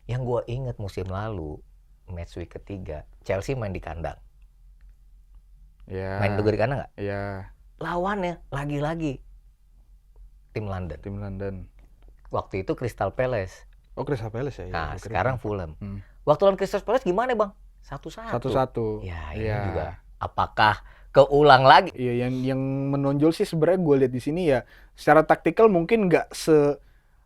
Yang gue inget musim lalu, match week ketiga, Chelsea main di kandang. Ya. Main di kandang nggak? Ya. Lawannya lagi-lagi tim London. Tim London. Waktu itu Crystal Palace. Oh, Crystal Palace ya. Nah, sekarang Fulham. Hmm. Waktu lawan Crystal Palace gimana, Bang? 1-1. 1-1. Ya, ini juga. Apakah keulang lagi? Iya, yang menonjol sih sebenarnya gue lihat di sini ya, secara taktikal mungkin nggak se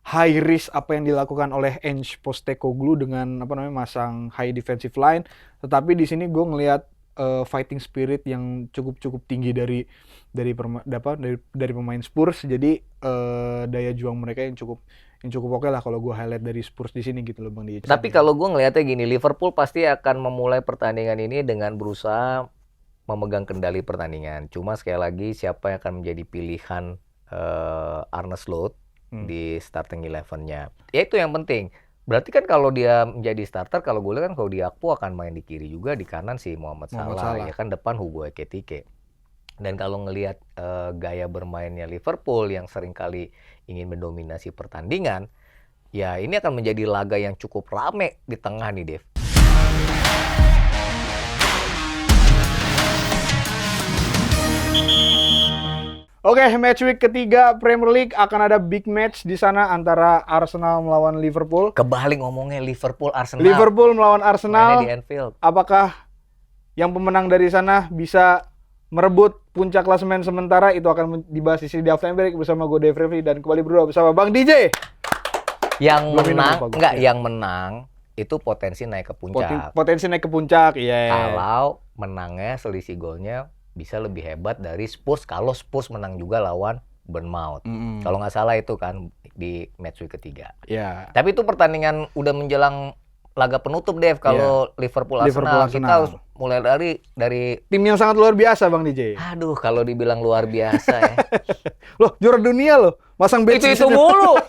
high risk apa yang dilakukan oleh Ange Postecoglou dengan masang high defensive line, tetapi di sini gue ngelihat fighting spirit yang cukup tinggi dari pemain Spurs. Jadi daya juang mereka yang cukup oke lah kalau gue highlight dari Spurs di sini gitu loh, Bang DJ. Tapi kalau gue ngelihatnya gini, Liverpool pasti akan memulai pertandingan ini dengan berusaha memegang kendali pertandingan. Cuma sekali lagi siapa yang akan menjadi pilihan Arne Slot di starting 11-nya. Ya itu yang penting. Berarti kan kalau dia menjadi starter, kalau gue lihat kan kalau Gakpo akan main di kiri juga, di kanan si Mohamed Salah. Ya kan depan Hugo Ekitike. Dan kalau ngelihat gaya bermainnya Liverpool yang seringkali ingin mendominasi pertandingan, ya ini akan menjadi laga yang cukup rame di tengah nih, Dev. Oke, match week ketiga Premier League akan ada big match di sana antara Arsenal melawan Liverpool. Kebalik ngomongnya, Liverpool melawan Arsenal. Mainnya di Anfield. Apakah yang pemenang dari sana bisa merebut puncak klasemen sementara? Itu akan dibahas di sini di Halftime Break bersama gue Dev Refri dan kembali berdua bersama Bang DJ. Yang menang itu potensi naik ke puncak. Potensi naik ke puncak, iya. Kalau menangnya selisih golnya bisa lebih hebat dari Spurs kalau Spurs menang juga lawan Bournemouth. Kalau nggak salah itu kan di match week ketiga. Yeah. Tapi itu pertandingan udah menjelang laga penutup, Dev. Kalau Liverpool Arsenal, kita harus mulai dari tim yang sangat luar biasa, Bang DJ. Aduh, kalau dibilang luar biasa ya. Loh, juara dunia loh. Masang badge itu mulu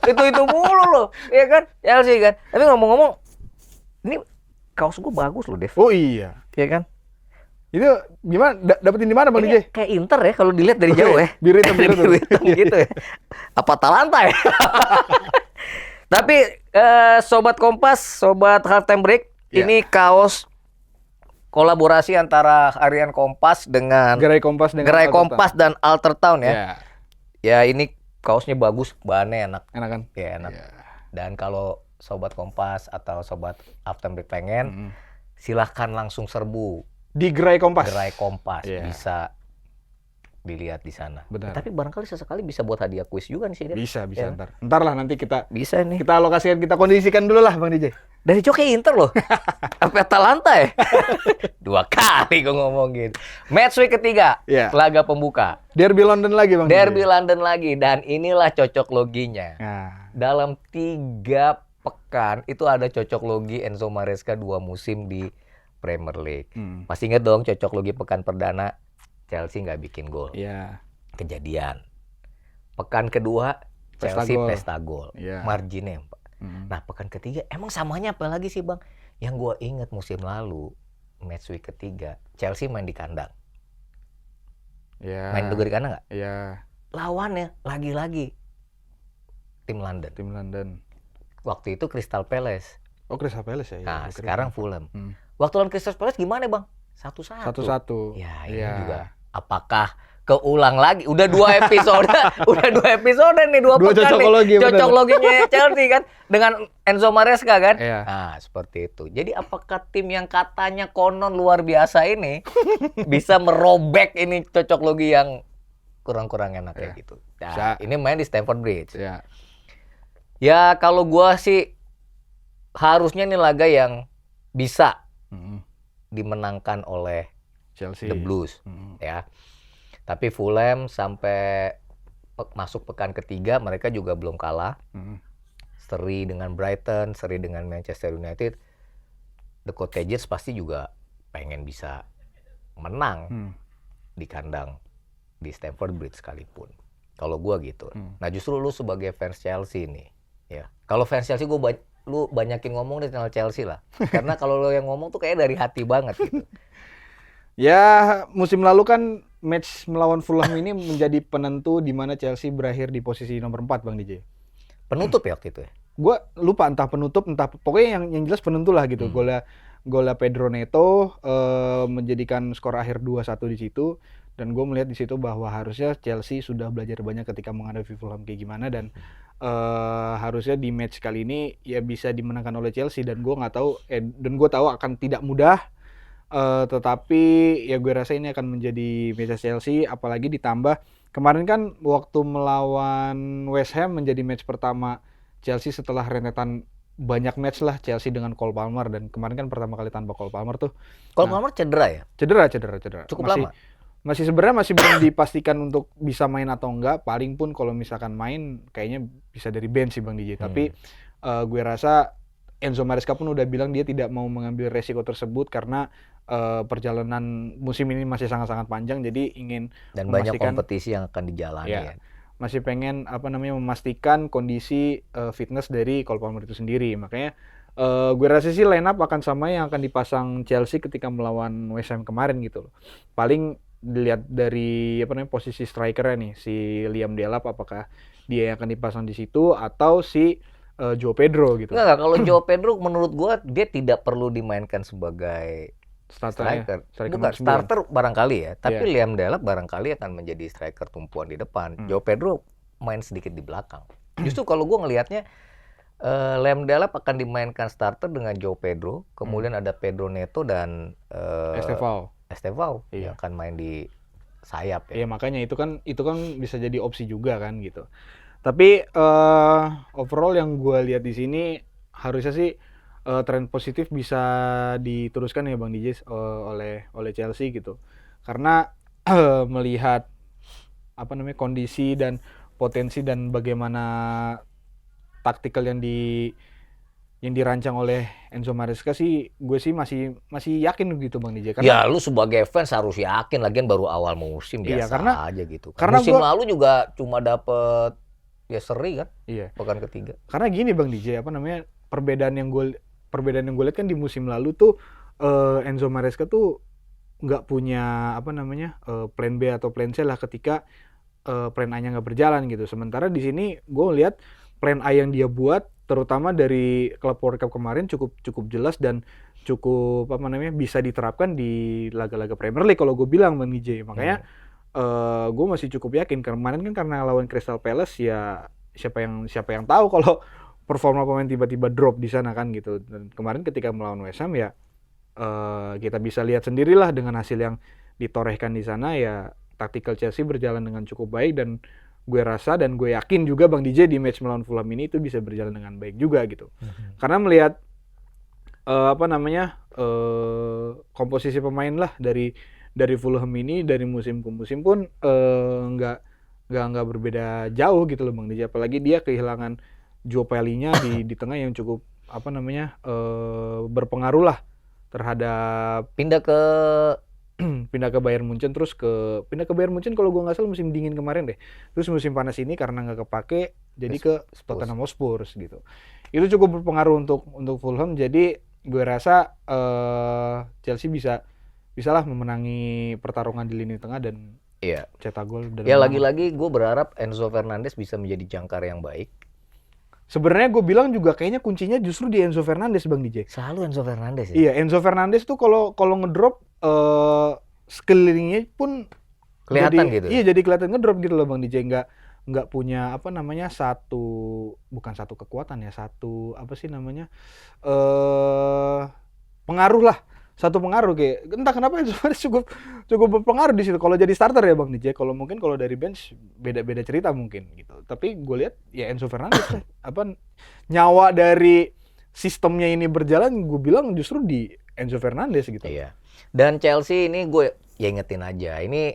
loh. Iya kan? Chelsea kan. Tapi ngomong-ngomong, ini kaos gue bagus loh, Dev. Oh iya. Iya kan? Itu gimana? Dapetin di mana, Bang DJ? Kayak Inter ya kalau dilihat dari jauh ya. Biru hitam gitu ya. Apa Atalanta ya? Tapi Sobat Kompas, Sobat Halftime Break, ini kaos kolaborasi antara Harian Kompas dengan Gerai Kompas dan Alter Town ya. Ya ini kaosnya bagus, bahannya enak. Enak kan? Ya enak. Dan kalau Sobat Kompas atau Sobat Halftime Break pengen, silahkan langsung serbu di Gerai Kompas. Bisa dilihat di sana. Benar. Tapi barangkali sesekali bisa buat hadiah kuis juga nih sih. Bisa ya. Ntar lah nanti kita bisa nih. Kita alokasikan, kita kondisikan dulu lah, Bang DJ. Dari Joki Inter loh. Apa Atalanta ya? 2 kali gue ngomongin. Match week ketiga, laga pembuka. Derby London lagi, Bang. London lagi, dan inilah cocok loginya. Dalam 3 pekan itu ada cocok logi Enzo Maresca 2 musim di Premier League. Masih inget dong cocok logi pekan perdana Chelsea nggak bikin gol. Kejadian. Pekan kedua Chelsea pesta gol. Marginnya. Nah pekan ketiga emang samanya apa lagi sih, Bang? Yang gue inget musim lalu match week ketiga Chelsea main di kandang. Main di kandang nggak? Lawannya lagi-lagi tim London. Waktu itu Crystal Palace. Oh, Crystal Palace ya. Nah, sekarang Fulham. Waktu lawan Crystal Palace gimana, Bang? 1-1. Ya, ini juga. Apakah keulang lagi? Udah 2 episode. Nih, 2 pekan nih. Cocok loginya Chelsea kan dengan Enzo Maresca kan? Nah, seperti itu. Jadi apakah tim yang katanya konon luar biasa ini bisa merobek ini cocok logi yang kurang-kurang enak kayak gitu. Nah, ini main di Stamford Bridge. Ya, kalau gua sih harusnya ini laga yang bisa dimenangkan oleh Chelsea, The Blues, ya. Tapi Fulham sampai masuk pekan ketiga mereka juga belum kalah. Seri dengan Brighton, seri dengan Manchester United. The Cottagers pasti juga pengen bisa menang di kandang di Stamford Bridge sekalipun. Kalau gua gitu. Nah justru lu sebagai fans Chelsea nih, ya. Kalau fans Chelsea lu banyakin ngomong di channel Chelsea lah. Karena kalau lu yang ngomong tuh kayak dari hati banget gitu. Ya, musim lalu kan match melawan Fulham ini menjadi penentu di mana Chelsea berakhir di posisi nomor 4, Bang DJ. Penutup ya waktu itu ya? gue lupa entah penutup entah pokoknya yang jelas penentu lah gitu. Golnya Pedro Neto menjadikan skor akhir 2-1 di situ, dan gue melihat di situ bahwa harusnya Chelsea sudah belajar banyak ketika menghadapi Fulham kayak gimana, dan harusnya di match kali ini ya bisa dimenangkan oleh Chelsea, dan gue nggak tahu dan gue tahu akan tidak mudah. Tetapi ya gue rasa ini akan menjadi match Chelsea, apalagi ditambah kemarin kan waktu melawan West Ham menjadi match pertama Chelsea setelah rentetan banyak match lah Chelsea dengan Cole Palmer, dan kemarin kan pertama kali tanpa Cole Palmer tuh. Cole Palmer cedera ya? Cedera. Cukup lama? Sebenarnya masih belum dipastikan untuk bisa main atau enggak. Paling pun kalau misalkan main kayaknya bisa dari bench sih Bang DJ. Tapi gue rasa Enzo Maresca pun udah bilang dia tidak mau mengambil resiko tersebut karena perjalanan musim ini masih sangat-sangat panjang, jadi ingin dan banyak kompetisi yang akan dijalani ya. Masih pengen memastikan kondisi fitness dari Cole Palmer itu sendiri. Makanya gue rasa sih line up akan sama yang akan dipasang Chelsea ketika melawan West Ham kemarin gitu loh. Paling dilihat dari posisi strikernya nih, si Liam Delap apakah dia yang akan dipasang di situ atau si Joao Pedro gitu. Enggak, kalau Joao Pedro menurut gua dia tidak perlu dimainkan sebagai striker. Bukan starter barangkali ya, tapi Liam Delap barangkali akan menjadi striker tumpuan di depan. Joao Pedro main sedikit di belakang. Justru kalau gua ngelihatnya Liam Delap akan dimainkan starter dengan Joao Pedro, kemudian ada Pedro Neto dan Estevao yang akan main di sayap ya. Iya, makanya itu kan bisa jadi opsi juga kan gitu. Tapi overall yang gue lihat di sini harusnya sih tren positif bisa diteruskan ya Bang DJ oleh Chelsea gitu. Karena melihat kondisi dan potensi dan bagaimana taktikal yang dirancang oleh Enzo Maresca sih, gue sih masih yakin gitu Bang DJ. Ya lu sebagai fans harus yakin, lagian baru awal musim biasa aja gitu. Karena musim lalu juga cuma dapet ya seri kan, pekan ketiga. Karena gini Bang DJ, perbedaan yang gue lihat kan di musim lalu tuh Enzo Maresca tuh nggak punya plan B atau plan C lah ketika plan A-nya nggak berjalan gitu. Sementara di sini gue lihat plan A yang dia buat terutama dari klub World Cup kemarin cukup jelas dan cukup bisa diterapkan di laga-laga Premier League kalau gue bilang Bang DJ. Makanya gue masih cukup yakin. Kemarin kan karena lawan Crystal Palace ya siapa yang tahu kalau performa pemain tiba-tiba drop di sana kan gitu. Dan kemarin ketika melawan West Ham ya kita bisa lihat sendirilah dengan hasil yang ditorehkan di sana ya, taktikal Chelsea berjalan dengan cukup baik, dan gue rasa dan gue yakin juga Bang DJ di match melawan Fulham ini itu bisa berjalan dengan baik juga gitu. Karena melihat komposisi pemain lah dari Fulham ini dari musim ke musim pun nggak berbeda jauh gitu loh Bang DJ. Apalagi dia kehilangan Joe Pelly-nya di tengah yang cukup berpengaruh lah terhadap pindah ke Bayern Munchen, pindah ke Bayern Munchen kalau gue nggak salah musim dingin kemarin deh. Terus musim panas ini karena nggak kepake jadi ke Tottenham Hotspur gitu. Itu cukup berpengaruh untuk Fulham. Jadi gue rasa Chelsea bisalah memenangi pertarungan di lini tengah dan cetak gol. Ya lagi-lagi gue berharap Enzo Fernandez bisa menjadi jangkar yang baik. Sebenarnya gue bilang juga kayaknya kuncinya justru di Enzo Fernandez Bang DJ. Selalu Enzo Fernandez ya? Iya, Enzo Fernandez tuh kalau ngedrop sekelilingnya pun kelihatan gitu. Iya, jadi kelihatan ngedrop gitu loh Bang DJ. Nggak punya bukan satu kekuatan ya, pengaruh lah. Satu pengaruh kayak entah kenapa Enzo Fernandez cukup berpengaruh di situ kalau jadi starter ya Bang DJ. Kalau dari bench beda cerita mungkin gitu. Tapi gue lihat ya Enzo Fernandez nyawa dari sistemnya ini berjalan, gue bilang justru di Enzo Fernandez gitu. Iya. Dan Chelsea ini gue ya ingetin aja. Ini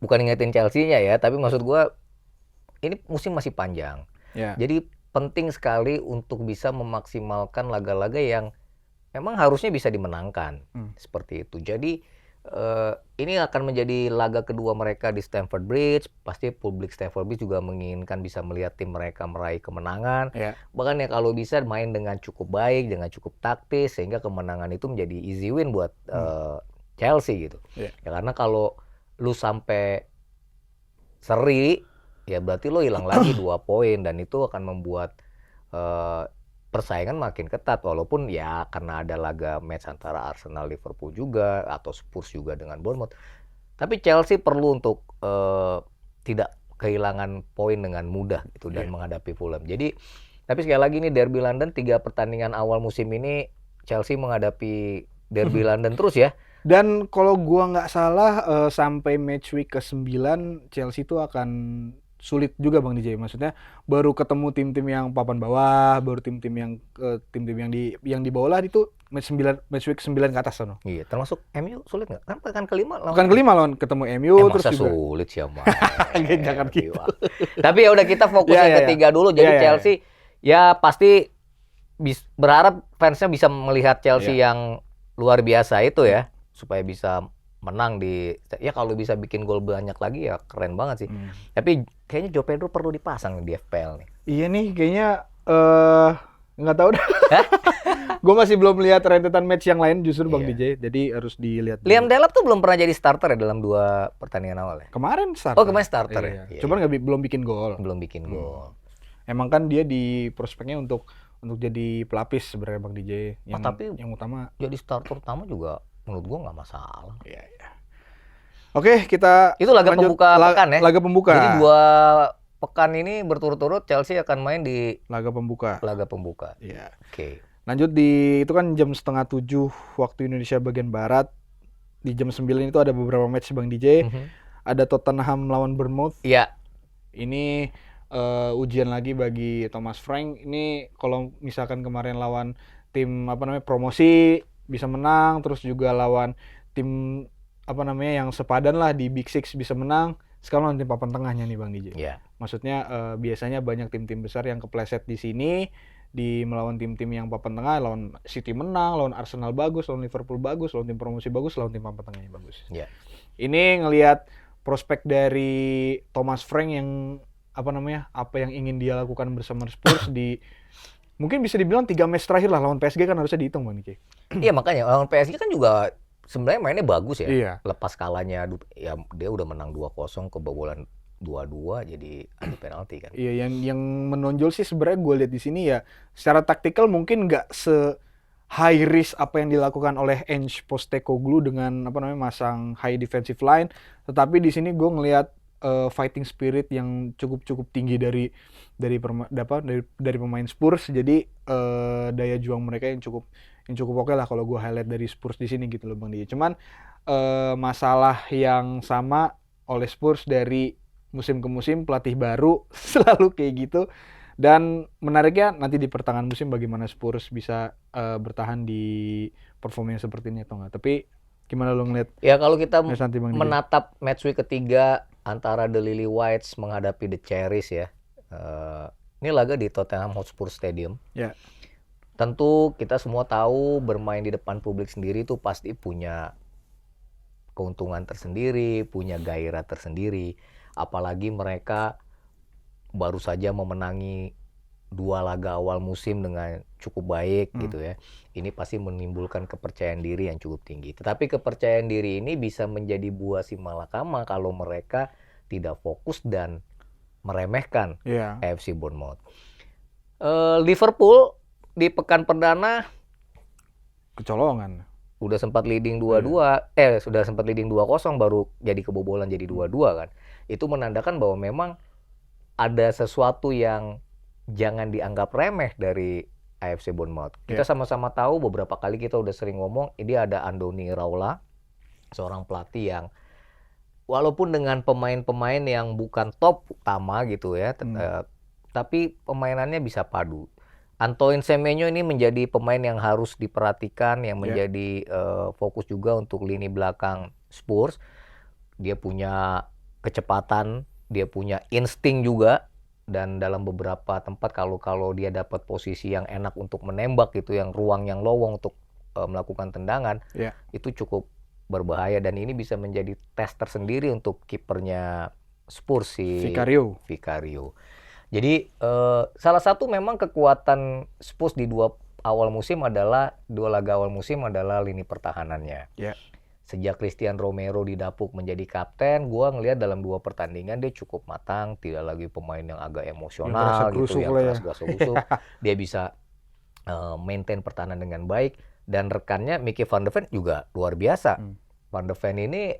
bukan ingetin Chelsea-nya ya, tapi maksud gue ini musim masih panjang. Ya. Jadi penting sekali untuk bisa memaksimalkan laga-laga yang memang harusnya bisa dimenangkan. Seperti itu. Jadi ini akan menjadi laga kedua mereka di Stamford Bridge. Pasti publik Stamford Bridge juga menginginkan bisa melihat tim mereka meraih kemenangan. Bahkan ya kalau bisa main dengan cukup baik, dengan cukup taktis, sehingga kemenangan itu menjadi easy win buat Chelsea gitu. Ya karena kalau lu sampai seri, ya berarti lo hilang lagi 2 poin, dan itu akan membuat eh, persaingan makin ketat, walaupun ya karena ada laga match antara Arsenal Liverpool juga atau Spurs juga dengan Bournemouth. Tapi Chelsea perlu untuk tidak kehilangan poin dengan mudah gitu dan menghadapi Fulham. Jadi tapi sekali lagi nih Derby London 3 pertandingan awal musim ini Chelsea menghadapi Derby London terus ya. Dan kalau gua nggak salah sampai match week ke-9 Chelsea itu akan sulit juga Bang DJ. Maksudnya baru ketemu tim-tim yang papan bawah, baru tim-tim yang di bawah lah itu match week 9 ke atas sono. Iya, termasuk MU sulit nggak? Kan pekan kelima Pekan kelima lawan ketemu MU terus masa juga. sulit sih sama. Jangan gitu. Tapi ya udah kita fokus Ya, yang ya, ya. ketiga dulu. Jadi Ya, ya, ya. Chelsea ya pasti berharap fansnya bisa melihat Chelsea yang luar biasa itu ya, supaya bisa menang ya kalau bisa bikin gol banyak lagi ya keren banget sih. Tapi kayaknya Joe Pedro perlu dipasang di FPL nih. Iya nih kayaknya nggak tahu dah. Gue masih belum lihat rentetan match yang lain justru Bang DJ. Jadi harus dilihat. Liam Delap tuh belum pernah jadi starter ya dalam 2 pertandingan awal ya. Kemarin starter. Oh, kemarin starter ya. Cuman belum bikin gol. Belum bikin gol. Emang kan dia di prospeknya untuk jadi pelapis sebenarnya Bang DJ. Tapi yang utama jadi starter utama juga menurut gua nggak masalah. Iya. Oke, kita itu laga pembuka pekan ya. Laga pembuka. Jadi 2 pekan ini berturut-turut Chelsea akan main di laga pembuka. Iya. Oke. Lanjut itu kan jam 6:30 waktu Indonesia bagian barat. Di jam 9 itu ada beberapa match Bang DJ. Ada Tottenham lawan Bournemouth. Iya. Ini ujian lagi bagi Thomas Frank. Ini kalau misalkan kemarin lawan tim promosi bisa menang, terus juga lawan tim yang sepadan lah di Big Six bisa menang. Sekarang lawan tim papan tengahnya nih Bang DJ. Iya. Maksudnya biasanya banyak tim-tim besar yang kepleset di sini di melawan tim-tim yang papan tengah, lawan City menang, lawan Arsenal bagus, lawan Liverpool bagus, lawan tim promosi bagus, lawan tim papan tengahnya bagus. Iya. Ini ngelihat prospek dari Thomas Frank yang apa yang ingin dia lakukan bersama Spurs di mungkin bisa dibilang 3 match terakhir lah lawan PSG kan harusnya dihitung Bang Niki. Iya makanya lawan PSG kan juga sebenarnya mainnya bagus ya. Iya. Lepas kalahnya ya dia udah menang 2-0 kebobolan 2-2 jadi adu penalti kan. Iya, yang menonjol sih sebenarnya gue lihat di sini ya secara taktikal mungkin nggak se high risk apa yang dilakukan oleh Ange Postecoglou dengan masang high defensive line, tetapi di sini gue ngelihat fighting spirit yang cukup tinggi dari pemain Spurs. Jadi daya juang mereka yang cukup oke lah kalau gue highlight dari Spurs di sini gitu loh Bang Dia. Cuman masalah yang sama oleh Spurs dari musim ke musim, pelatih baru selalu kayak gitu. Dan menariknya nanti di pertengahan musim bagaimana Spurs bisa bertahan di performa yang seperti ini atau enggak. Tapi gimana lo ngeliat? Ya kalau kita nanti, menatap match week ketiga antara The Lily Whites menghadapi The Cherries ya. Ini laga di Tottenham Hotspur Stadium. Ya. Tentu kita semua tahu bermain di depan publik sendiri itu pasti punya keuntungan tersendiri, punya gairah tersendiri. Apalagi mereka baru saja memenangi 2 laga awal musim dengan cukup baik gitu ya. Ini pasti menimbulkan kepercayaan diri yang cukup tinggi. Tetapi kepercayaan diri ini bisa menjadi buah si malakama kalau mereka tidak fokus dan meremehkan AFC Bournemouth. Liverpool di pekan perdana kecolongan. Udah sempat leading 2-2, sudah sempat leading 2-0 baru jadi kebobolan jadi 2-2 kan. Itu menandakan bahwa memang ada sesuatu yang jangan dianggap remeh dari AFC Bournemouth. Kita sama-sama tahu beberapa kali kita udah sering ngomong, ini ada Andoni Iraola, seorang pelatih yang walaupun dengan pemain-pemain yang bukan top utama gitu ya, tapi pemainannya bisa padu. Antoine Semenyo ini menjadi pemain yang harus diperhatikan, yang menjadi fokus juga untuk lini belakang Spurs. Dia punya kecepatan, dia punya insting juga, dan dalam beberapa tempat kalau dia dapat posisi yang enak untuk menembak gitu, yang ruang yang lowong untuk melakukan tendangan, itu cukup berbahaya dan ini bisa menjadi tes tersendiri untuk kipernya Spurs si Vicario. Jadi salah satu memang kekuatan Spurs di 2 laga awal musim adalah lini pertahanannya. Sejak Christian Romero didapuk menjadi kapten, gua ngelihat dalam 2 pertandingan dia cukup matang, tidak lagi pemain yang agak Yang emosional gitu, gerasa-gerusuk yang lah ya. keras gerusuk. Dia bisa maintain pertahanan dengan baik, dan rekannya Mickey van de Ven juga luar biasa. Van de Ven ini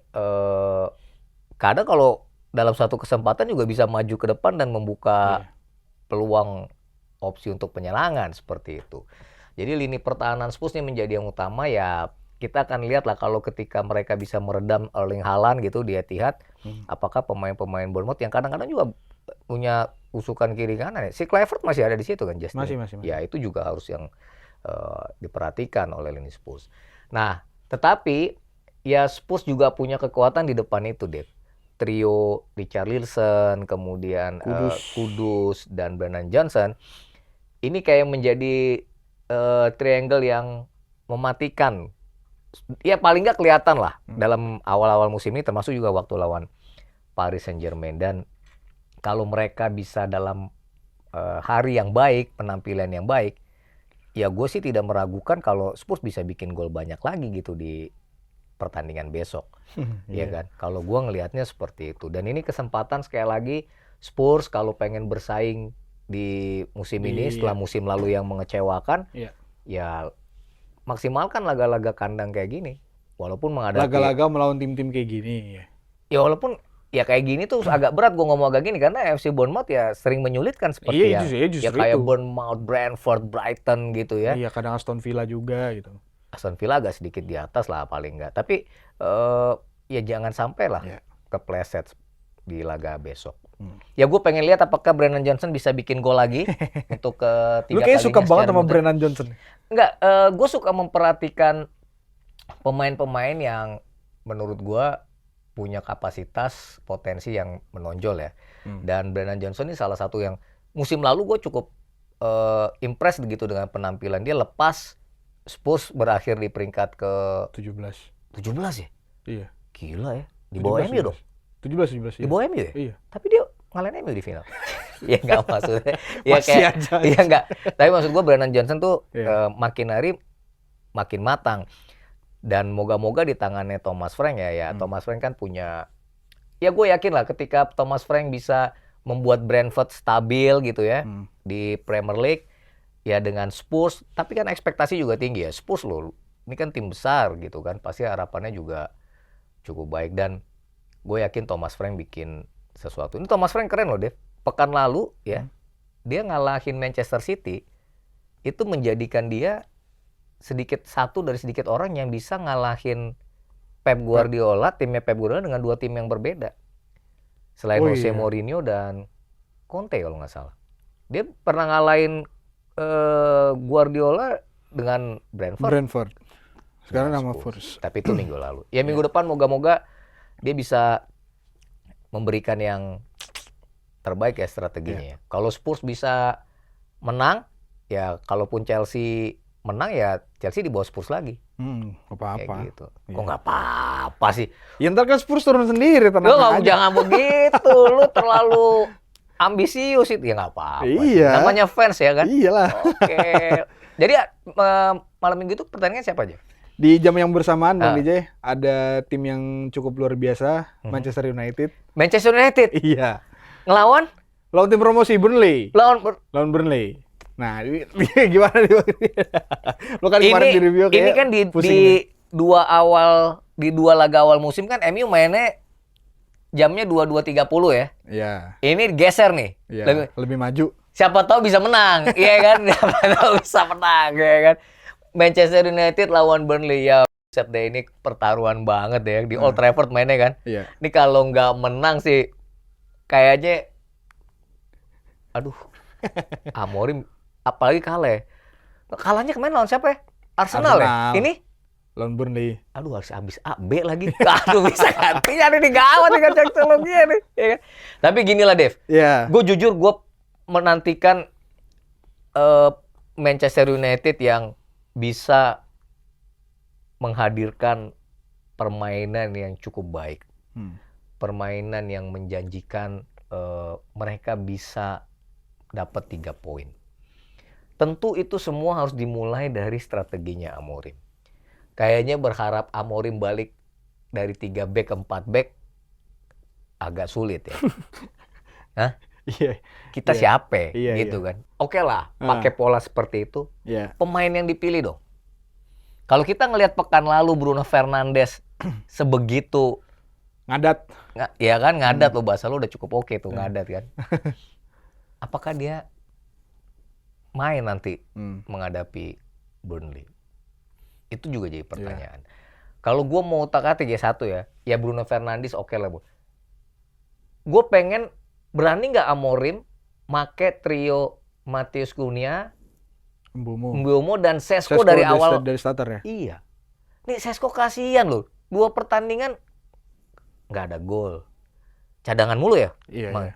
kadang kalau dalam satu kesempatan juga bisa maju ke depan dan membuka peluang opsi untuk penyerangan seperti itu. Jadi lini pertahanan Spurs ini menjadi yang utama ya. Kita akan lihat lah kalau ketika mereka bisa meredam Erling Haaland gitu di Etihad, apakah pemain-pemain Bournemouth yang kadang-kadang juga punya usukan kiri kanan ya. Si Kluivert masih ada di situ kan, Justin. Masih. Ya itu juga harus yang diperhatikan oleh lini Spurs. Nah, tetapi ya Spurs juga punya kekuatan di depan itu, Dave. Trio Richarlison, kemudian Kudus dan Brennan Johnson. Ini kayak menjadi triangle yang mematikan. Ya paling nggak kelihatan lah dalam awal-awal musim ini, termasuk juga waktu lawan Paris Saint-Germain. Dan kalau mereka bisa dalam hari yang baik, penampilan yang baik, ya gue sih tidak meragukan kalau Spurs bisa bikin gol banyak lagi gitu di pertandingan besok. Ya kan? Kalau gue ngelihatnya seperti itu. Dan ini kesempatan sekali lagi Spurs kalau pengen bersaing di musim ini setelah musim lalu yang mengecewakan, ya maksimalkan laga-laga kandang kayak gini. Walaupun menghadapi laga-laga melawan tim-tim kayak gini ya. Ya walaupun ya kayak gini tuh agak berat gue ngomong agak gini karena FC Bournemouth ya sering menyulitkan seperti justru ya kayak itu. Bournemouth, Brentford, Brighton gitu ya. Iya, kadang Aston Villa juga gitu. Aston Villa agak sedikit di atas lah paling enggak. Tapi ya jangan sampai lah kepleset di laga besok. Ya gue pengen lihat apakah Brennan Johnson bisa bikin gol lagi untuk ketiga Lu kalinya. kayak suka banget sama beruntun. Brennan Johnson. Enggak, gue suka memperhatikan pemain-pemain yang menurut gue punya kapasitas potensi yang menonjol ya. Dan Brennan Johnson ini salah satu yang musim lalu gue cukup impressed gitu dengan penampilan dia lepas Spurs berakhir di peringkat ke 17 ya? Iya. Gila ya. Di bawah MU dong. 17 Di bawah MU ya? Iya. Tapi dia ngalahin MU di final. Ya enggak maksudnya. Ya Masih kayak aja. ya enggak. Tapi maksud gue Brennan Johnson tuh makin hari makin matang. Dan moga-moga di tangannya Thomas Frank ya. Thomas Frank kan punya, ya gue yakin lah ketika Thomas Frank bisa membuat Brentford stabil gitu ya di Premier League ya dengan Spurs, tapi kan ekspektasi juga tinggi ya. Spurs loh, ini kan tim besar gitu kan, pasti harapannya juga cukup baik. Dan gue yakin Thomas Frank bikin sesuatu. Ini Thomas Frank keren loh, Dev. Pekan lalu ya, dia ngalahin Manchester City, itu menjadikan dia satu dari sedikit orang yang bisa ngalahin Pep Guardiola, timnya Pep Guardiola dengan 2 tim yang berbeda. Selain Jose Mourinho dan Conte kalau nggak salah. Dia pernah ngalahin Guardiola dengan Brentford. Sekarang nama Spurs. Tapi itu minggu lalu. Ya minggu depan moga-moga dia bisa memberikan yang terbaik ya strateginya. Kalau Spurs bisa menang, ya kalaupun Chelsea menang ya Chelsea di bawah Spurs lagi. Apa-apa. Gitu. Kok nggak apa-apa sih? Ya ntar kan Spurs turun sendiri, Lu jangan begitu, lu terlalu ambisius itu. Ya nggak apa-apa. Iya. Namanya fans ya kan? Iyalah. Oke. Jadi malam minggu itu pertandingan siapa aja? Di jam yang bersamaan Bang DJ ada tim yang cukup luar biasa, Manchester United. Manchester United? Iya. Ngelawan? Lawan tim promosi Burnley. Lawan Burnley. Nah, gimana nih? Lo kan kemarin di review kayak ini kan di dua laga awal musim kan MU mainnya jamnya 22.30 ya. Iya. Ini geser nih. Iya, lebih maju. Siapa tahu bisa menang, iya kan? Siapa tahu bisa menang, ya kan? Manchester United lawan Burnley ya. Deh, ini pertaruhan banget ya di Old Trafford mainnya kan. Iya. Ini kalau nggak menang sih kayaknya aduh. Amorim apalagi kalah. Kalahnya kemarin lawan siapa ya? Arsenal ya? Ini lawan Burnley. Aduh harus habis A, B lagi. Aduh bisa gantinya nih gawat dengan teknologinya nih. Ya kan? Tapi ginilah Dev. Iya. Gue jujur gue menantikan Manchester United yang bisa menghadirkan permainan yang cukup baik. Permainan yang menjanjikan mereka bisa dapat 3 poin. Tentu itu semua harus dimulai dari strateginya Amorim. Kayaknya berharap Amorim balik dari 3 back ke 4 back agak sulit ya. Hah? Iya. Kita Iya. siapa Iya, gitu iya. kan. Oke lah, pakai pola seperti itu. Iya. Pemain yang dipilih dong. Kalau kita ngelihat pekan lalu Bruno Fernandes sebegitu Ngadat. ya kan ngadat lo, bahasa lo udah cukup oke tuh ngadat kan. Apakah dia main nanti menghadapi Burnley? Itu juga jadi pertanyaan. Kalau gue mau utak-atik ya satu ya Bruno Fernandes oke lah, Bu. Gue pengen berani nggak Amorim make trio Matheus Cunha, Mbeumo dan Sesko dari awal. Dari starter ya? Iya. Nih Sesko kasihan loh. 2 pertandingan nggak ada gol. Cadangan mulu ya? Iya.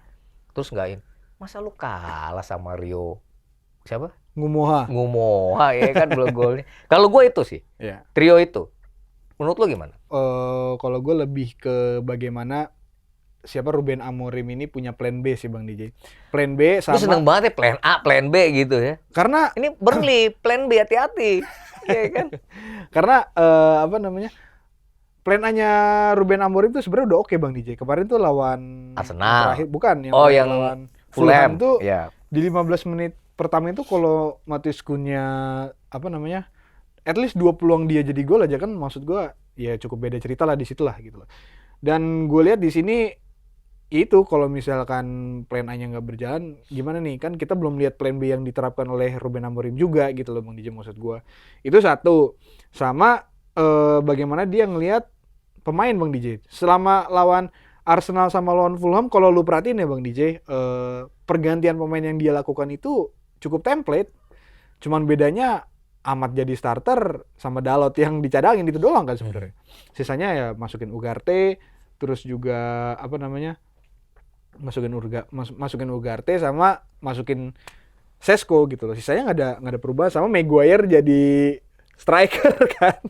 Terus nggak masa lu kalah sama Rio siapa? Ngumoha ya kan belum golnya. Kalau gue itu sih. Iya. Trio itu. Menurut lu gimana? Kalau gue lebih ke bagaimana Ruben Amorim ini punya plan B sih Bang DJ. Plan B sama. Lu seneng banget ya plan A, plan B gitu ya. Karena ini Burnley plan B, hati-hati. Iya kan? Karena plan A-nya Ruben Amorim tuh sebenarnya udah oke Bang DJ. Kemarin tuh lawan Arsenal. Terakhir, bukan yang lawan Fulham tuh. Ya. Di 15 menit pertama itu kalau Matheus Cunha at least 2 peluang dia jadi gol aja kan, maksud gue ya cukup beda cerita lah di situ lah gitu loh. Dan gue lihat di sini itu kalau misalkan plan A-nya nggak berjalan gimana nih, kan kita belum lihat plan B yang diterapkan oleh Ruben Amorim juga gitu loh Bang DJ, maksud gue. Itu satu. Sama bagaimana dia ngelihat pemain Bang DJ. Selama lawan Arsenal sama lawan Fulham, kalau lu perhatiin ya Bang DJ, pergantian pemain yang dia lakukan itu cukup template. Cuman bedanya Ahmad jadi starter sama Dalot yang dicadangin itu doang kan sebenarnya. Sisanya ya masukin Ugarte, terus juga masukin Ugarte sama masukin Sesko gitu loh. Sisanya nggak ada perubahan, sama Maguire jadi striker kan.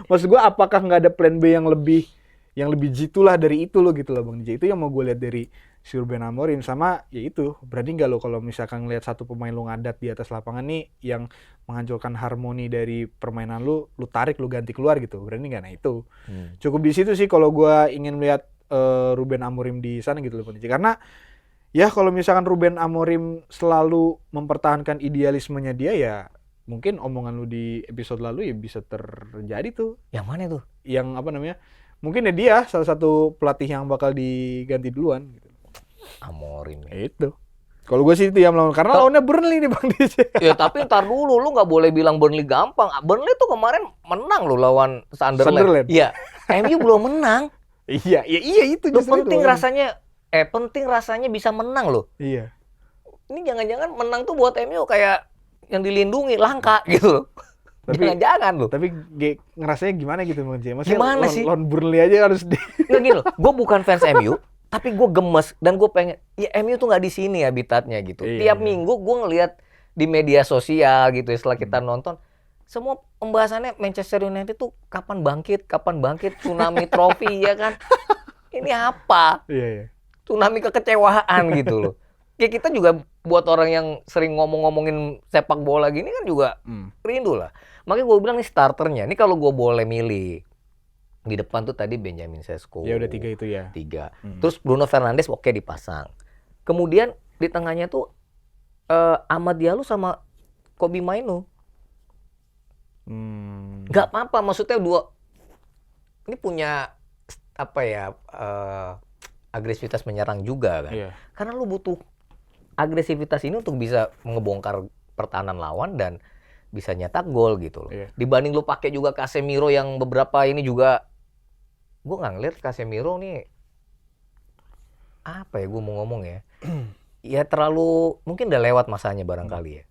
Maksud gue apakah nggak ada plan B yang lebih jitu lah dari itu loh gitu loh Bang DJ. Itu yang mau gue lihat dari si Ruben Amorim. Sama ya itu, berani nggak lo kalau misalkan ngelihat satu pemain lo ngadat di atas lapangan nih yang menghancurkan harmoni dari permainan lu tarik, lu ganti keluar gitu, berani nggak? Nah itu cukup di situ sih kalau gue ingin melihat Ruben Amorim di sana gitu loh Bang DJ. Karena ya kalau misalkan Ruben Amorim selalu mempertahankan idealismenya dia, ya mungkin omongan lu di episode lalu ya bisa terjadi tuh. Yang mana tuh? Yang mungkin ya dia salah satu pelatih yang bakal diganti duluan gitu. Amorim ya. Itu. Kalau gue sih itu yang melawan, karena lawannya Burnley nih Bang DJ. Ya tapi ntar dulu, lu nggak boleh bilang Burnley gampang. Burnley tuh kemarin menang lo lawan Sunderland. Iya. MU belum menang. Iya itu Lu penting rasanya bisa menang loh. Iya. Ini jangan-jangan menang tuh buat MU kayak yang dilindungi langka gitu loh. Jangan-jangan loh. Tapi ngerasanya gimana gitu Bang J? Gimana sih? Lawan Burnley aja harus Nggak gini loh. Gue bukan fans MU, tapi gue gemes dan gue pengen ya MU tuh nggak di sini habitatnya gitu. Tiap minggu gue ngelihat di media sosial gitu setelah kita nonton, semua pembahasannya Manchester United tuh kapan bangkit, tsunami trofi ya kan. Ini apa? Iya. Tsunami kekecewaan gitu loh. Ya kita juga buat orang yang sering ngomongin sepak bola gini kan juga rindu lah. Makanya gue bilang nih starternya, ini kalau gue boleh milih, di depan tuh tadi Benjamin Sesko. Ya udah 3 itu ya. 3. Terus Bruno Fernandes oke dipasang. Kemudian di tengahnya tuh Amad Diallo sama Kobbie Mainoo. Gak apa-apa, maksudnya ini punya agresivitas menyerang juga kan. Iya. Karena lu butuh agresivitas ini untuk bisa ngebongkar pertahanan lawan dan bisa nyetak gol gitu loh. Iya. Dibanding lu pakai juga Casemiro yang beberapa ini juga, gue nggak ngeliat Casemiro nih apa ya gue mau ngomong ya. Ya terlalu, mungkin udah lewat masanya barangkali.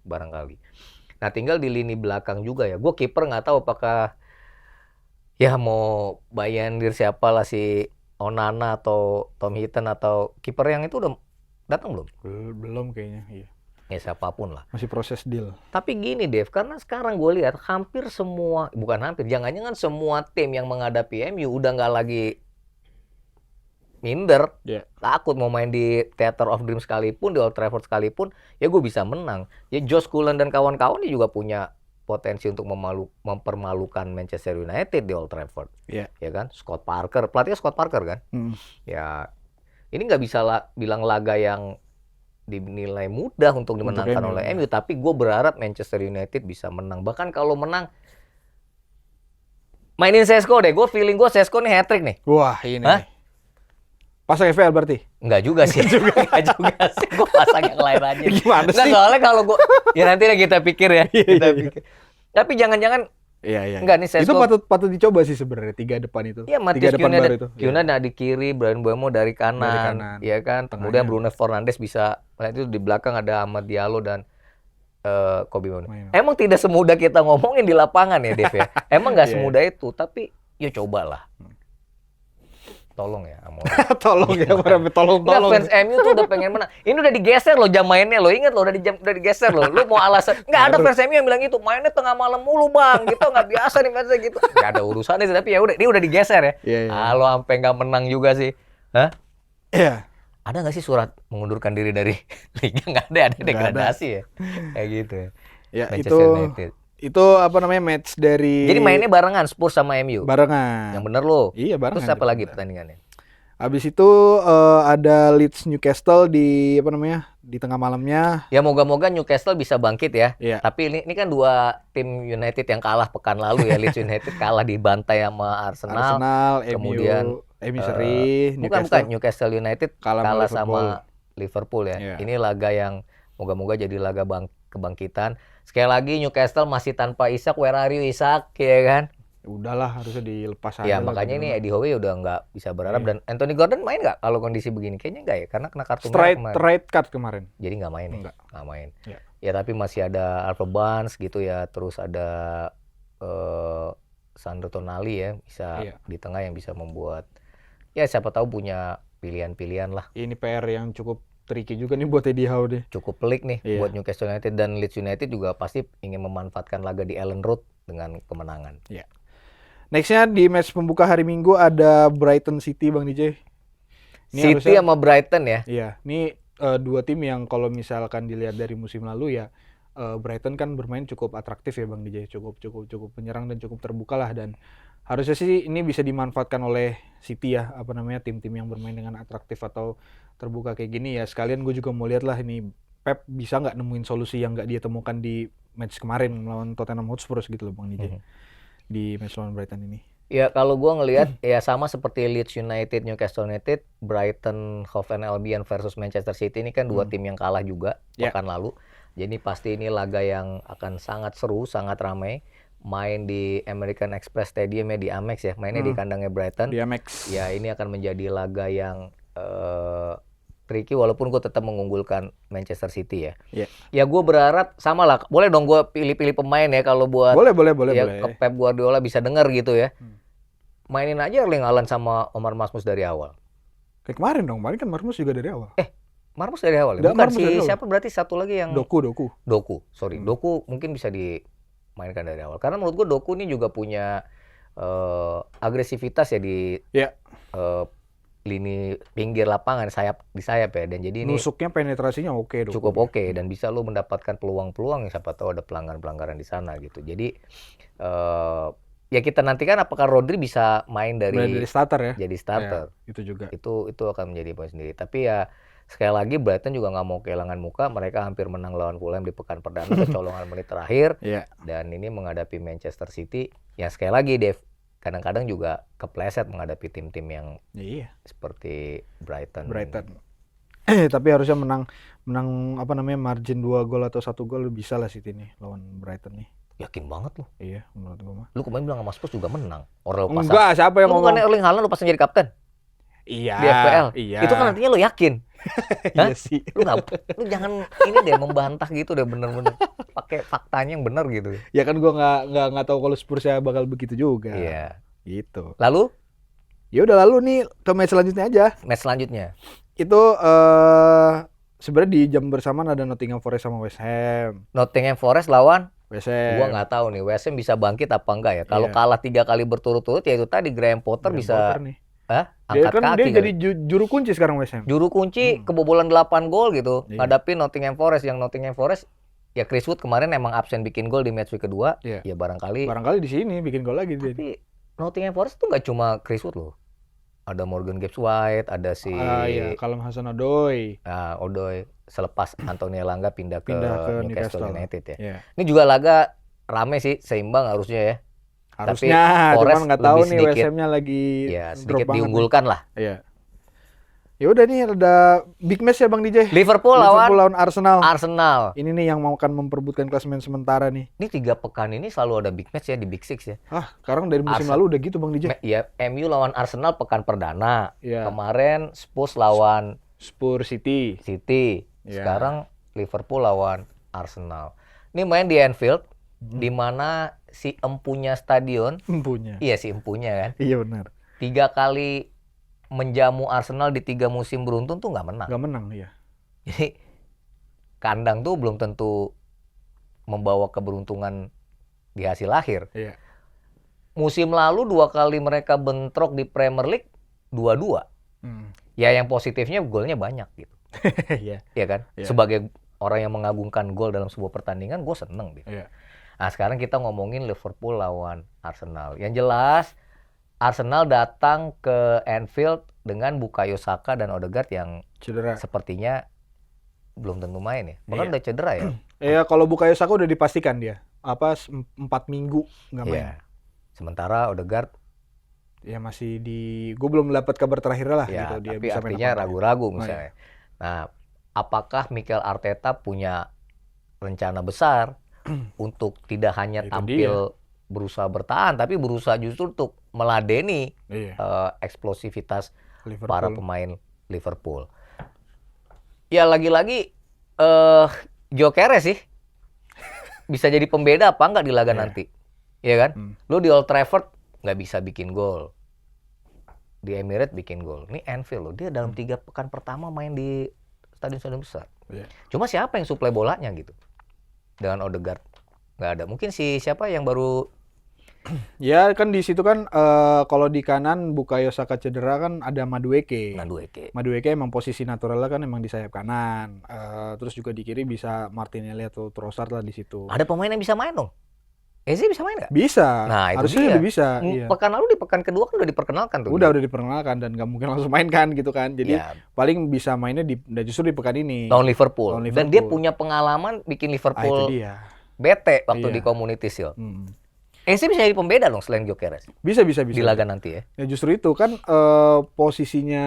Nah tinggal di lini belakang juga ya. Gue kiper nggak tahu apakah ya mau Bayandir siapa lah, si Onana atau Tom Heaton atau kiper yang itu udah datang belum? Belum kayaknya, iya. Ya siapapun lah. Masih proses deal. Tapi gini Dev, karena sekarang gue lihat hampir semua, jangan-jangan semua tim yang menghadapi MU udah nggak lagi minder, takut mau main di Theater of Dreams sekalipun, di Old Trafford sekalipun, ya gue bisa menang. Ya Josh Cullen dan kawan-kawan dia juga punya potensi untuk mempermalukan Manchester United di Old Trafford. Iya. Ya kan? Scott Parker, pelatihnya Scott Parker kan? Ya, ini nggak bisa bilang laga yang dinilai mudah untuk dimenangkan MU, oleh ya. MU, tapi gue berharap Manchester United bisa menang. Bahkan kalau menang, mainin Sesko deh. Gue feeling gue Sesko nih hat-trick nih. Wah, ini Hah? nih. Pasang FPL berarti? Enggak juga sih. Enggak juga sih. Gue pasang yang lain aja. Gimana Nggak, sih? soalnya kalau gue, ya nanti deh kita pikir ya. Iya, Kita iya, iya. pikir. Tapi jangan-jangan Iya. enggak nih Itu Sesko. patut dicoba sih sebenarnya 3 depan itu. Iya, 3 Matheus depan baru itu. Cunha di kiri, Bryan Mbeumo dari kanan, kanan. ya kan. Tengahnya. Kemudian Bruno Fernandes bisa, nah itu di belakang ada Amad Diallo dan Kobe Mainoo. Emang tidak semudah kita ngomongin di lapangan ya, Dev ya. Emang nggak Iya. semudah itu, tapi ya cobalah. Tolong ya, Amor. Tolong ya, tolong. Nggak, fans MU tuh udah pengen menang. Ini udah digeser loh jam mainnya loh. Ingat loh, udah digeser loh. Lu mau alasan? Nggak ada fans MU yang bilang gitu. Mainnya tengah malam mulu bang. Gitu nggak biasa nih fansnya gitu. Nggak ada urusannya sih. Tapi ya udah, dia udah digeser ya. Iya. Lo sampai nggak menang juga sih. Hah? Iya. Ada nggak sih surat mengundurkan diri dari liga? Nggak ada. Ada degradasi ya. Kayak gitu ya. Ya, Manchester United. itu apa namanya, match dari Jadi mainnya barengan Spurs sama MU. barengan. Yang bener lo. Iya, barengan. Terus apa lagi pertandingannya? Habis itu ada Leeds Newcastle di apa namanya, di tengah malamnya. Ya moga-moga Newcastle bisa bangkit ya. Iya. Tapi ini kan dua tim United yang kalah pekan lalu ya. Leeds United kalah dibantai sama Arsenal. Kemudian MU seri, bukan Newcastle United kalah sama Liverpool ya. Iya. Ini laga yang moga-moga jadi laga kebangkitan. Sekali lagi Newcastle masih tanpa Isak. Where are you Isak, ya kan? Udahlah, harusnya dilepas aja. Ya makanya ini Eddie Howe udah nggak bisa berharap. Dan Anthony Gordon main nggak kalau kondisi begini? Kayaknya nggak ya, karena kena kartu merah kemarin. Straight cut kemarin. Jadi nggak main ya? Nggak. Nggak main. Ya. Ya tapi masih ada Alpha Barnes gitu ya, terus ada Sandro Tonali ya, bisa di tengah yang bisa membuat, ya siapa tahu punya pilihan-pilihan lah. Ini PR yang cukup tricky juga nih buat Eddie Howe deh. Cukup pelik nih buat Newcastle United, dan Leeds United juga pasti ingin memanfaatkan laga di Ellen Road dengan kemenangan. Iya. Nextnya di match pembuka hari Minggu ada Brighton City, Bang DJ. Ini City sama Brighton ya? Iya, ini dua tim yang kalau misalkan dilihat dari musim lalu ya, Brighton kan bermain cukup atraktif ya Bang DJ, cukup menyerang dan cukup terbuka lah, dan harusnya sih ini bisa dimanfaatkan oleh City ya, apa namanya, tim-tim yang bermain dengan atraktif atau terbuka kayak gini ya. Sekalian gue juga mau lihat lah ini Pep bisa nggak nemuin solusi yang nggak dia temukan di match kemarin melawan Tottenham Hotspur gitu loh Bang DJ. Di match lawan Brighton ini. Ya kalau gue ngelihat ya sama seperti Leeds United, Newcastle United, Brighton, Hove Albion versus Manchester City ini kan dua tim yang kalah juga pekan lalu. Jadi pasti ini laga yang akan sangat seru, sangat ramai. Main di American Express Stadium ya, di Amex ya, mainnya di kandangnya Brighton. Di Amex. Ya ini akan menjadi laga yang tricky, walaupun gue tetap mengunggulkan Manchester City ya. Ya gue berharap sama lah. Boleh dong gue pilih-pilih pemain ya kalau buat. Boleh. Ke Pep Guardiola bisa denger gitu ya. Mainin aja Erling Haaland sama Omar Marmoush dari awal. Kayak kemarin dong, kemarin kan Marmoush juga dari awal. Marmoush dari awal ya? Bukan siapa berarti satu lagi yang. Doku. Sorry, Doku mungkin bisa dimainkan dari awal. Karena menurut gue Doku ini juga punya agresivitas ya di lini pinggir lapangan, di sayap ya, dan jadi ini nusuknya penetrasinya oke dong. Cukup oke, dan bisa lo mendapatkan peluang-peluang yang siapa tahu ada pelanggaran-pelanggaran di sana gitu. Jadi ya kita nantikan apakah Rodri bisa main dari starter ya. Jadi starter. Ya, itu juga. Itu akan menjadi poin sendiri. Tapi ya sekali lagi Brighton juga nggak mau kehilangan muka. Mereka hampir menang lawan Fulham di pekan perdana kecolongan menit terakhir. Dan ini menghadapi Manchester City yang sekali lagi Dev, kadang-kadang juga kepleset menghadapi tim-tim yang seperti Brighton. Tapi harusnya menang apa namanya, margin 2 gol atau 1 gol bisa lah City nih lawan Brighton nih. Yakin banget lu. Iya, menurut gua mah. Lu kemarin bilang sama Spurs juga menang. Orang lu pasang. Enggak, siapa yang ngomong? Bukan Erling Haaland lu pasang jadi kapten. Iya. Di FPL. Iya. Itu kan artinya lu yakin. Iya sih. Lu jangan ini deh membantah gitu deh, bener-bener pakai faktanya yang bener gitu. Ya kan gua nggak tahu kalau Spurs ya bakal begitu juga. Iya. Gitu. Lalu? Ya udah, lalu nih ke match selanjutnya aja. Match selanjutnya. Itu sebenarnya di jam bersamaan ada Nottingham Forest sama West Ham. Nottingham Forest lawan West Ham. Gua nggak tahu nih West Ham bisa bangkit apa enggak ya. Kalau kalah 3 kali berturut-turut ya itu tadi Graham Potter bisa angkat kaki. Dia jadi juru kunci sekarang West Ham. Juru kunci kebobolan 8 gol gitu. Ngadapin Nottingham Forest, yang Nottingham Forest ya Chris Wood kemarin emang absen bikin gol di match week kedua. Iya. Ya barangkali. Barangkali di sini bikin gol lagi dia. Tapi Nottingham Forest tuh nggak cuma Chris Wood loh. Ada Morgan Gibbs White, ada si Iya, Callum Hudson-Odoi. Odoi selepas Anthony Elanga pindah ke Newcastle United ya. Iya. Ini juga laga rame sih, seimbang harusnya ya. Harusnya, Forest cuman nggak tahu lebih nih sedikit- West Ham-nya lagi Ya drop sedikit banget diunggulkan lah. nih. Iya. Ya udah nih ada big match ya Bang DJ. Liverpool lawan Arsenal. Arsenal. Ini nih yang mau akan memperebutkan klasemen sementara nih. Ini 3 pekan ini selalu ada big match ya di Big Six ya. Sekarang dari musim lalu udah gitu Bang DJ. Ya MU lawan Arsenal pekan perdana. Iya. Kemarin Spurs lawan Spurs City. City. Iya. Sekarang Liverpool lawan Arsenal. Ini main di Anfield, di mana si empunya stadion, Punya. iya si empunya kan, Iya benar. 3 kali menjamu Arsenal di 3 musim beruntun tuh nggak menang. Gak menang ya. Jadi kandang tuh belum tentu membawa keberuntungan di hasil akhir. Iya. Musim lalu 2 kali mereka bentrok di Premier League 2-2. Ya yang positifnya golnya banyak gitu. Iya. Iya kan? Iya. Sebagai orang yang mengagungkan gol dalam sebuah pertandingan, gue seneng deh. Iya. Nah sekarang kita ngomongin Liverpool lawan Arsenal. Yang jelas Arsenal datang ke Anfield dengan Bukayo Saka dan Odegaard yang Cedera. sepertinya belum tentu main ya. Bahkan Iya. udah cedera ya. Ya kalau Bukayo Saka udah dipastikan dia. 4 minggu nggak main. Iya. Sementara Odegaard Ya masih gue belum dapat kabar terakhir lah ya, gitu dia tapi bisa main artinya apa enggak. ragu-ragu Oh, misalnya. Nah, apakah Mikel Arteta punya rencana besar untuk tidak hanya Itu tampil berusaha bertahan, tapi berusaha justru untuk meladeni Iya. eksplosivitas Liverpool. para pemain Liverpool. Ya lagi-lagi Gyökeres sih bisa jadi pembeda apa enggak di laga Iya. nanti, ya kan? Lu di Old Trafford nggak bisa bikin gol, di Emirates bikin gol. Ini Anfield loh, dia dalam 3 pekan pertama main di stadion-stadion besar. Iya. Cuma siapa yang suplai bolanya gitu? Dengan Odegaard nggak ada. Mungkin siapa yang baru Ya kan di situ kan kalau di kanan Bukayo Saka cedera kan ada Madueke. Madueke. Madueke emang posisi naturalnya kan emang di sayap kanan. Terus juga di kiri bisa Martinelli atau Trossard lah di situ. Ada pemain yang bisa main dong. Eze bisa main nggak? Bisa. Nah, itu Harusnya dia. udah bisa. Iya. Pekan lalu di pekan kedua kan udah diperkenalkan tuh. Udah diperkenalkan dan nggak mungkin langsung main kan gitu kan. Jadi Ya, paling bisa mainnya justru di pekan ini. lawan Liverpool. Lawan Dan dia Liverpool. punya pengalaman bikin Itu Liverpool dia. bete waktu Iya. di Community Shield. Hmm. Eze bisa jadi pembeda dong selain Gyökeres Bisa. di laga nanti ya. Ya justru itu kan posisinya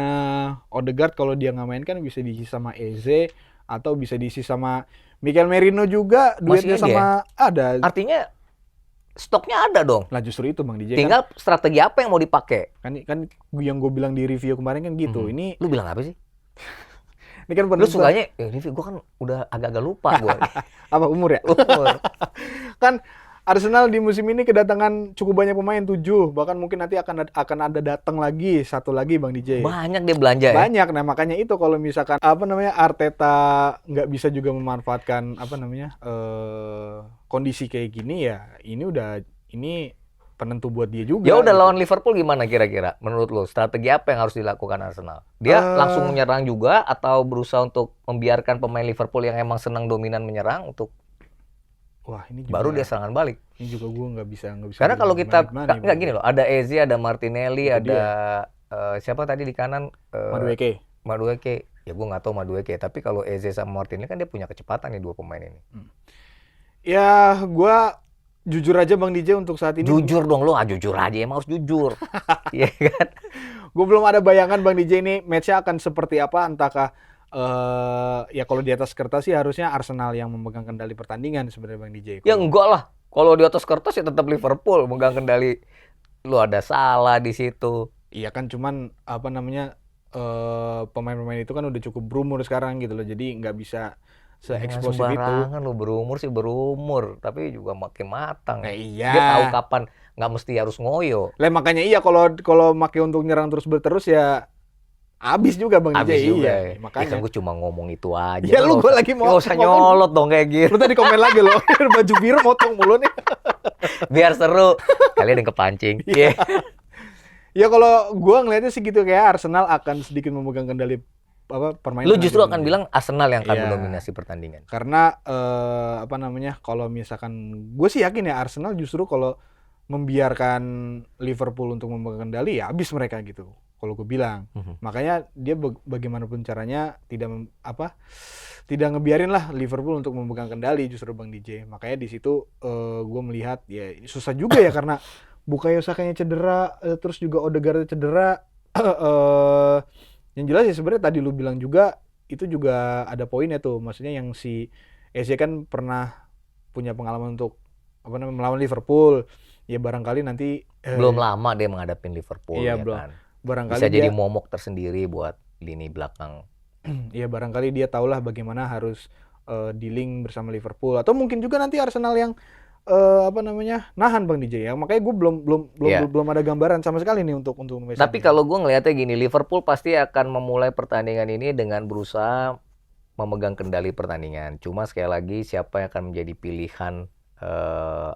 Odegaard kalau dia nggak main kan bisa diisi sama Eze atau bisa diisi sama Mikel Merino juga duetnya Masih ada sama ada. Artinya stoknya ada dong. Lah justru itu Bang DJ Tinggal strategi apa yang mau dipakai. kan yang gue bilang di review kemarin kan gitu. Ini Lu bilang apa sih? kan Lu sukanya, ini gue kan udah agak-agak lupa gue. apa umur ya? Umur. Kan Arsenal di musim ini kedatangan cukup banyak pemain 7, bahkan mungkin nanti akan ada datang lagi satu lagi Bang DJ. Banyak dia belanja ya. Banyak. Nah makanya itu kalau misalkan Arteta nggak bisa juga memanfaatkan kondisi kayak gini ya ini penentu buat dia juga. Ya udah gitu. lawan Liverpool gimana kira-kira? Menurut lo strategi apa yang harus dilakukan Arsenal? Dia langsung menyerang juga atau berusaha untuk membiarkan pemain Liverpool yang emang senang dominan menyerang untuk Wah ini juga, baru dia serangan balik? Ini juga gue nggak bisa. Karena kalau kita gimana nggak gini loh, ada Eze, ada Martinelli, Itu ada siapa tadi di kanan? Madueke. Madueke. Ya gue nggak tahu Madueke, tapi kalau Eze sama Martinelli kan dia punya kecepatan nih 2 pemain ini. Ya gue jujur aja Bang DJ untuk saat ini. Jujur dong lo, jujur aja emang harus jujur. Iya kan? Gue belum ada bayangan Bang DJ ini match-nya akan seperti apa, entahkah ya kalau di atas kertas sih harusnya Arsenal yang memegang kendali pertandingan sebenarnya Bang DJ. Ya enggak lah. Kalau di atas kertas ya tetap Liverpool megang kendali. Lu ada salah di situ. Iya kan cuman pemain-pemain itu kan udah cukup berumur sekarang gitu loh. Jadi nggak bisa se-eksplosif itu. Sembarangan lu berumur sih berumur, tapi juga makin matang. Iya. Dia tahu kapan nggak mesti harus ngoyo. Lah makanya iya kalau make untuk nyerang terus ya habis juga Bang Habis DJ. juga. Iya, Ya. makanya. Kan gue cuma ngomong itu aja. Ya lu gue lagi mau Nggak usah nyolot dong kayak gitu. Lu tadi komen lagi loh, baju biru motong mulu nih. Biar seru. Kalian yang kepancing. Iya. Ya kalau gua ngelihatnya sih gitu kayak Arsenal akan sedikit memegang kendali permainan Lu nanti justru Bang akan DJ. bilang Arsenal yang akan Iya. mendominasi pertandingan. Karena kalau misalkan gue sih yakin ya Arsenal justru kalau membiarkan Liverpool untuk memegang kendali ya habis mereka gitu. Kalau gue bilang. Makanya dia bagaimanapun caranya tidak ngebiarin lah Liverpool untuk memegang kendali justru Bang DJ. Makanya di situ gue melihat ya susah juga ya karena Bukayo Sakanya cedera, terus juga Odegaard cedera. Yang jelas ya sebenarnya tadi lu bilang juga itu juga ada poinnya tuh. Maksudnya yang si Eze kan pernah punya pengalaman untuk melawan Liverpool. Ya barangkali nanti Belum lama dia menghadapin Liverpool iya, ya belum. kan. Barangkali Bisa jadi dia momok tersendiri buat lini belakang. ya barangkali dia tahulah bagaimana harus dealing bersama Liverpool atau mungkin juga nanti Arsenal yang nahan Bang DJ ya. Makanya gue Iya. belum ada gambaran sama sekali nih untuk match Tapi ini. kalau gue ngelihatnya gini, Liverpool pasti akan memulai pertandingan ini dengan berusaha memegang kendali pertandingan. Cuma sekali lagi siapa yang akan menjadi pilihan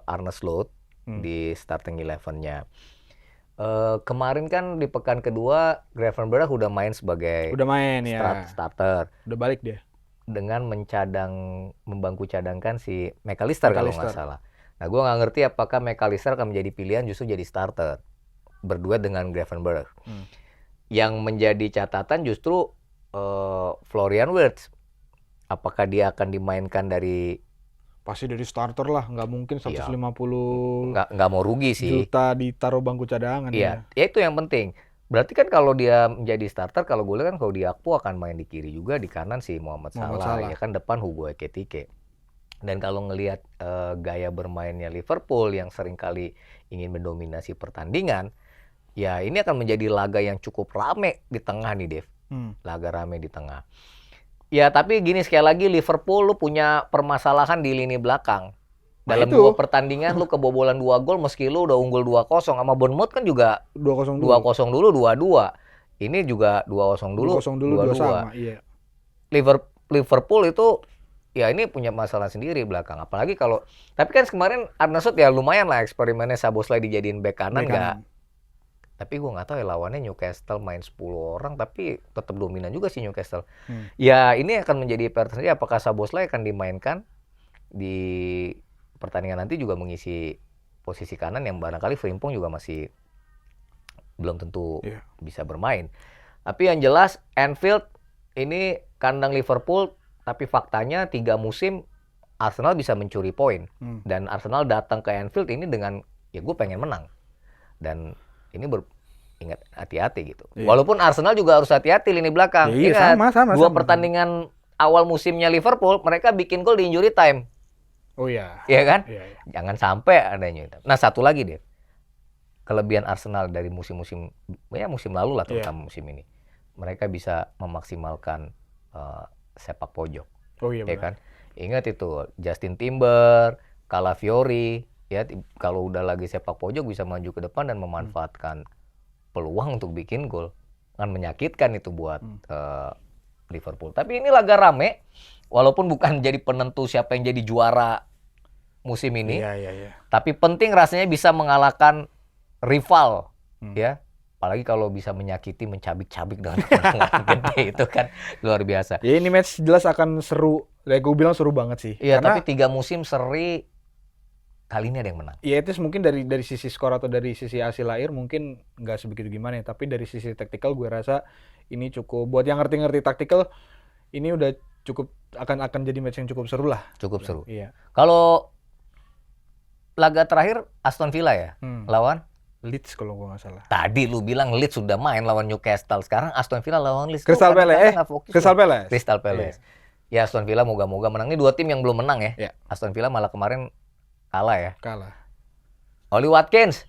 Arne Slot di starting 11-nya. Kemarin kan di pekan kedua Gravenberch udah main sebagai Udah main ya. starter Udah balik dia. dengan membangku cadangkan si McAllister kalau nggak salah. Nah, gue nggak ngerti apakah McAllister akan menjadi pilihan justru jadi starter berduet dengan Gravenberch. Yang menjadi catatan justru Florian Wirtz. Apakah dia akan dimainkan dari Pasti dari starter lah, nggak mungkin 150 nggak mau rugi sih. juta ditaruh bangku cadangan Iya, ya itu yang penting. Berarti kan kalau dia menjadi starter, kalau gue lihat kan kalau Gakpo akan main di kiri juga, di kanan si Mohamed Salah. Ya kan depan Hugo Ekitike. Dan kalau ngelihat gaya bermainnya Liverpool yang seringkali ingin mendominasi pertandingan, ya ini akan menjadi laga yang cukup rame di tengah nih, Dev. Laga rame di tengah. Ya tapi gini, sekali lagi Liverpool lu punya permasalahan di lini belakang. Dalam 2 pertandingan lu kebobolan 2 gol meski lu udah unggul 2-0. Sama Bournemouth kan juga 2-0 dulu 2-2. Ini juga 2-0 dulu 2-2. sama, iya. Liverpool itu ya ini punya masalah sendiri belakang. Apalagi kalau tapi kan kemarin Arne Slot ya lumayan lah eksperimennya Szoboszlai dijadiin bek kanan enggak. Tapi gue nggak tahu ya lawannya Newcastle main 10 orang tapi tetap dominan juga sih Newcastle. Ya ini akan menjadi pertanyaan apakah Szoboszlai akan dimainkan di pertandingan nanti juga mengisi posisi kanan yang barangkali Frimpong juga masih belum tentu bisa bermain. Tapi yang jelas Anfield ini kandang Liverpool, tapi faktanya 3 musim Arsenal bisa mencuri poin. Dan Arsenal datang ke Anfield ini dengan ya gue pengen menang. Dan ini ingat hati-hati gitu. Walaupun Arsenal juga harus hati-hati lini belakang. Ingat, sama, 2 pertandingan awal musimnya Liverpool mereka bikin gol di injury time. Oh iya. Iya kan? Iya. Jangan sampai ada injury time. Nah, satu lagi deh. Kelebihan Arsenal dari musim lalu lah terutama musim ini. Mereka bisa memaksimalkan sepak pojok. Oh iya ya kan? Ingat itu Justin Timber, Calafiori, ya kalau udah lagi sepak pojok bisa maju ke depan dan memanfaatkan peluang untuk bikin gol. Kan menyakitkan itu buat Liverpool. Tapi ini laga rame, walaupun bukan jadi penentu siapa yang jadi juara musim ini. Iya. Tapi penting rasanya bisa mengalahkan rival, ya. Apalagi kalau bisa menyakiti, mencabik-cabik dengan kemenangan gede itu kan luar biasa. Ya ini match jelas akan seru. Ya gue bilang seru banget sih. Iya, tapi 3 musim seri kali ini ada yang menang. Ya itu mungkin dari sisi skor atau dari sisi hasil lahir mungkin nggak sebegitu gimana ya. Tapi dari sisi taktikal gue rasa ini cukup buat yang ngerti-ngerti taktikal ini udah cukup akan jadi match yang cukup seru lah. Cukup seru. Iya. Kalau laga terakhir Aston Villa ya lawan Leeds kalau gue nggak salah. Tadi lu bilang Leeds sudah main lawan Newcastle. Sekarang Aston Villa lawan Leeds. Crystal Palace. Ya Aston Villa moga-moga menang. Ini 2 tim yang belum menang ya. Iya. Aston Villa malah kemarin kalah ya. Kalah. Oli Watkins.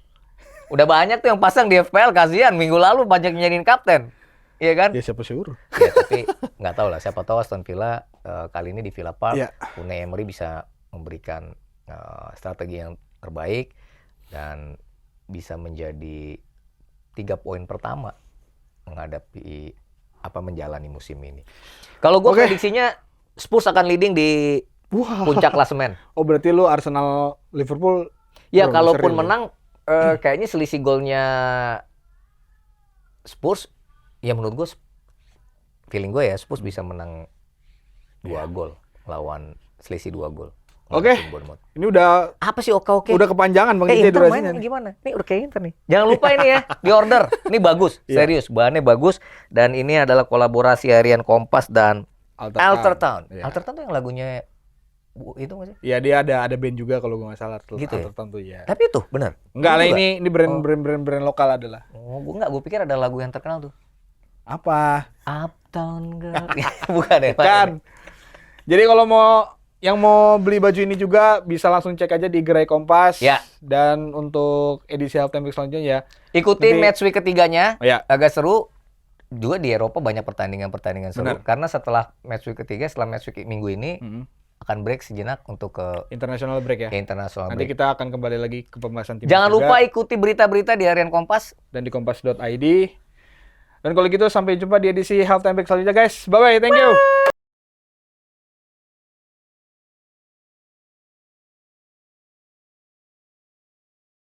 Udah banyak tuh yang pasang di FPL, kasihan. Minggu lalu banyak nyariin kapten. Iya kan? Ya siapa suruh. Ya tapi nggak tahu lah. Siapa tahu Aston Villa kali ini di Villa Park. Unai Emery bisa memberikan strategi yang terbaik. Dan bisa menjadi 3 poin pertama menghadapi menjalani musim ini. Kalau gue prediksinya Spurs akan leading di puncak klasemen. Oh berarti lu Arsenal Liverpool? Ya kalaupun menang, kayaknya selisih golnya Spurs, ya menurut gue feeling gue ya Spurs bisa menang 2 gol lawan selisih 2 gol. Oke. Lawan Bournemouth. Ini udah Apa sih oke? udah kepanjangan Bang Tite Inter durasinya main nih. gimana? Nih udah kayak Inter nih. Jangan lupa ini ya, di order. Ini bagus, Iya. serius. Bahannya bagus. Dan ini adalah kolaborasi harian Kompas dan Alter Town. Iya. Alter Town tuh yang lagunya itu nggak sih? Iya, dia ada band juga kalau gue nggak salah. Gitu ya? Alter Town tuh ya. Tapi itu benar. Enggak lah, Itu ini brand lokal adalah. Oh, gue pikir ada lagu yang terkenal tuh. Apa? Uptown Girl. Bukan ya? Kan. Jadi kalau yang mau beli baju ini juga bisa langsung cek aja di Gerai Kompas. Ya. Dan untuk edisi Halftime Break selanjutnya ya. Ikutin Nanti- match week ketiganya. Oh, ya. Agak seru. Juga di Eropa banyak pertandingan-pertandingan seru. Benar. Karena setelah match week ketiga, setelah match week minggu ini akan break sejenak untuk ke International break ya. international Nanti break. kita akan kembali lagi ke pembahasan tim. Jangan lupa ikuti berita-berita di harian Kompas. dan di kompas.id. Dan kalau gitu sampai jumpa di edisi Halftime Break selanjutnya guys. Bye bye, thank you.